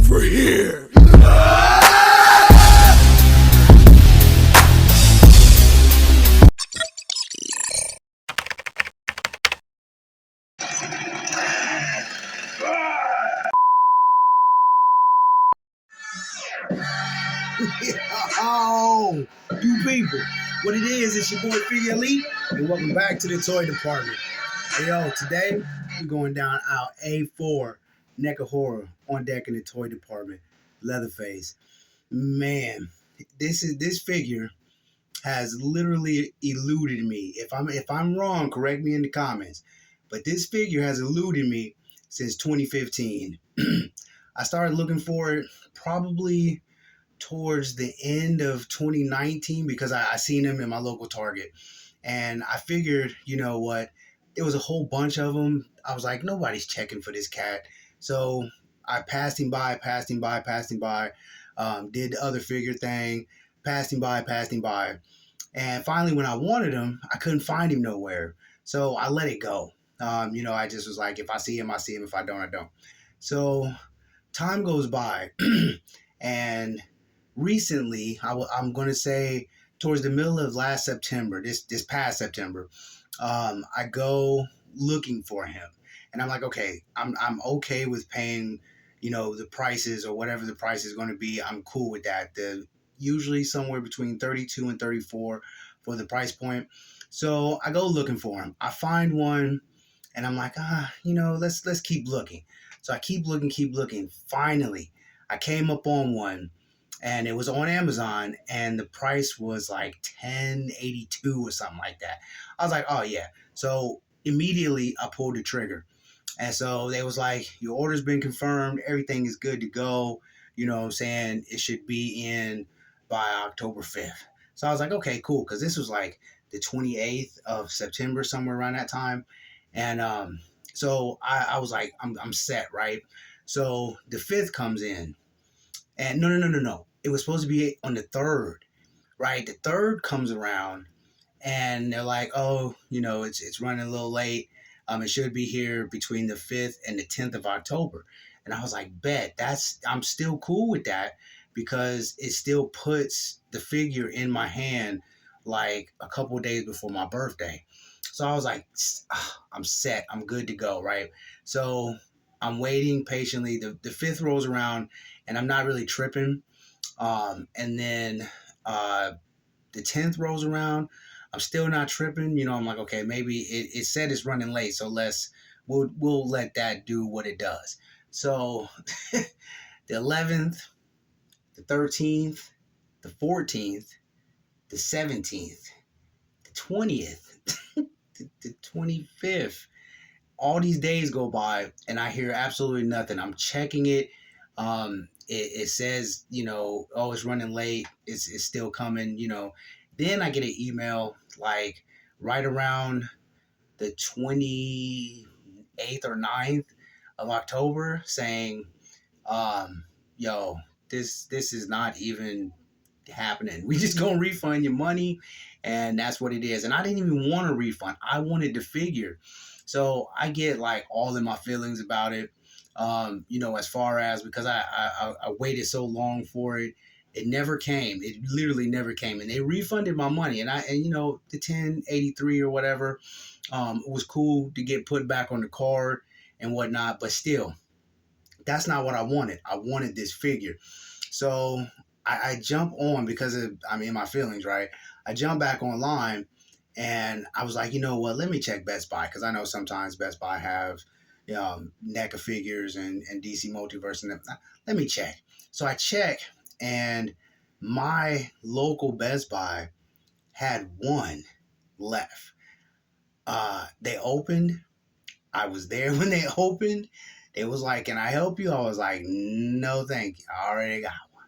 over here. Oh, you people. What it is, it's your boy Figure Elite, and welcome back to the toy department. Hey, yo, today we're going down aisle A4, Neca horror on deck in the toy department. Leatherface. Man, this figure has literally eluded me. If I'm wrong, correct me in the comments. But this figure has eluded me since 2015. I started looking for it probably towards the end of 2019 because I seen him in my local Target, and I figured, you know what, there was a whole bunch of them. I was like, nobody's checking for this cat, so I passed him by, did the other figure thing, passed him by, and finally when I wanted him, I couldn't find him nowhere, so I let it go. I just was like, if I see him, I see him. If I don't, I don't. So time goes by, and recently, I'm going to say towards the middle of last September, this past September, I go looking for him, and I'm like, okay, I'm okay with paying, the prices or whatever the price is going to be. I'm cool with that. The usually somewhere between 32 and 34 for the price point. So I go looking for him. I find one, and I'm like, let's keep looking. So I keep looking. Finally, I came up on one, and it was on Amazon, and the price was like $10.82 or something like that. I was like, oh yeah. So immediately I pulled the trigger, and so they was like, your order's been confirmed, everything is good to go. You know what I'm saying? It should be in by October 5th. So I was like, okay, cool, because this was like the 28th of September, somewhere around that time. And so I was like, I'm set, right? So the 5th comes in, and no. It was supposed to be on the 3rd, right? The 3rd comes around, and they're like, oh, it's running a little late. It should be here between the 5th and the 10th of October. And I was like, bet, I'm still cool with that because it still puts the figure in my hand like a couple of days before my birthday. So I was like, I'm set. I'm good to go, right? So I'm waiting patiently. The 5th rolls around, and I'm not really tripping. And then the 10th rolls around. I'm still not tripping. I'm like, okay, maybe it said it's running late, so we'll let that do what it does. So the 11th, the 13th, the 14th, the 17th, the 20th, the 25th. All these days go by, and I hear absolutely nothing. I'm checking it. It says, oh, it's running late. It's still coming, Then I get an email like right around the 28th or 9th of October saying, yo, this is not even happening. We just gonna refund your money, and that's what it is. And I didn't even want a refund. I wanted the figure. So I get like all in my feelings about it. As far as because I waited so long for it. It never came. It literally never came. And they refunded my money. And the 1083 or whatever, it was cool to get put back on the card and whatnot, but still, that's not what I wanted. I wanted this figure. So I jump on because I'm in my feelings, right? I jump back online, and I was like, you know what? Let me check Best Buy, because I know sometimes Best Buy have NECA figures and DC Multiverse and them. Let me check. So I check, and my local Best Buy had one left. They opened. I was there when they opened. It was like, can I help you? I was like, no, thank you. I already got one.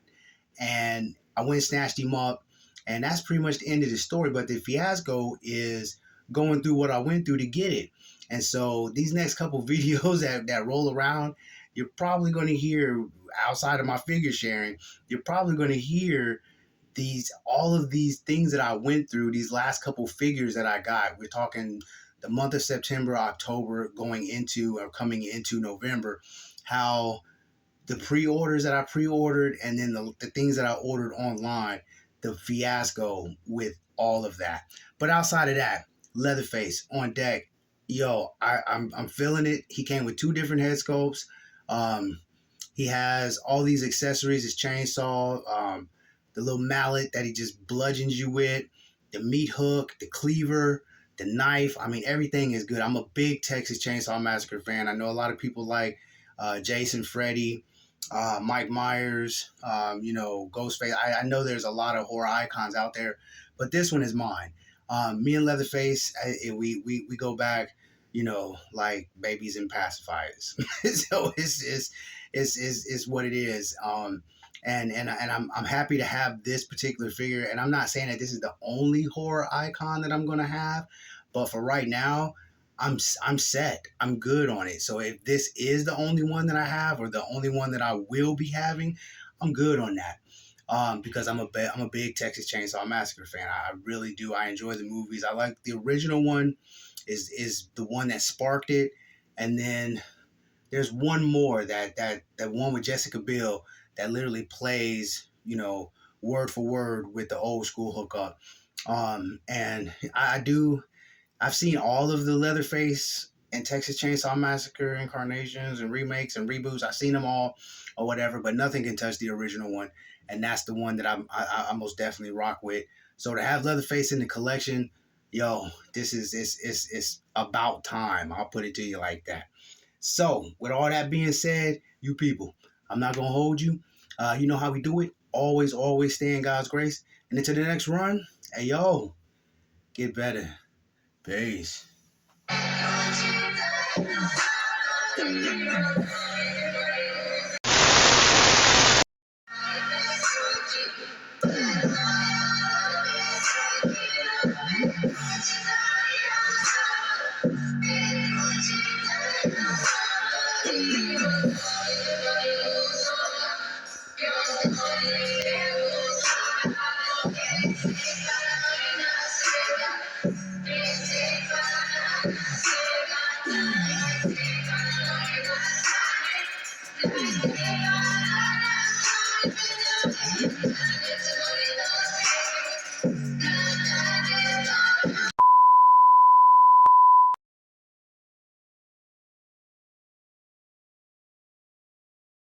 And I went and snatched him up. And that's pretty much the end of the story. But the fiasco is going through what I went through to get it. And so these next couple videos that roll around, you're probably going to hear, outside of my figure sharing, you're probably going to hear all of these things that I went through, these last couple figures that I got. We're talking the month of September, October, going into or coming into November, how the pre-orders that I pre-ordered, and then the things that I ordered online, the fiasco with all of that. But outside of that, Leatherface on deck. Yo, I'm feeling it. He came with two different head sculpts. Um, he has all these accessories, his chainsaw, the little mallet that he just bludgeons you with, the meat hook, the cleaver, the knife. I mean, everything is good. I'm a big Texas Chainsaw Massacre fan. I know a lot of people like Jason, Freddy, Mike Myers, Ghostface. I know there's a lot of horror icons out there, but this one is mine. Me and Leatherface, we go back, like babies and pacifiers. So it's what it is. And I'm happy to have this particular figure. And I'm not saying that this is the only horror icon that I'm gonna have, but for right now, I'm set. I'm good on it. So if this is the only one that I have, or the only one that I will be having, I'm good on that. Because I'm a big Texas Chainsaw Massacre fan. I really do. I enjoy the movies. I like the original one. Is the one that sparked it, and then there's one more that one with Jessica Biel that literally plays, word for word with the old school hookup. And I've seen all of the Leatherface and Texas Chainsaw Massacre incarnations and remakes and reboots. I've seen them all or whatever, but nothing can touch the original one, and that's the one that I most definitely rock with. So to have Leatherface in the collection, yo, this is it's about time. I'll put it to you like that. So, with all that being said, you people, I'm not going to hold you. You know how we do it. Always, always stay in God's grace. And until the next run, hey, yo, get better. Peace.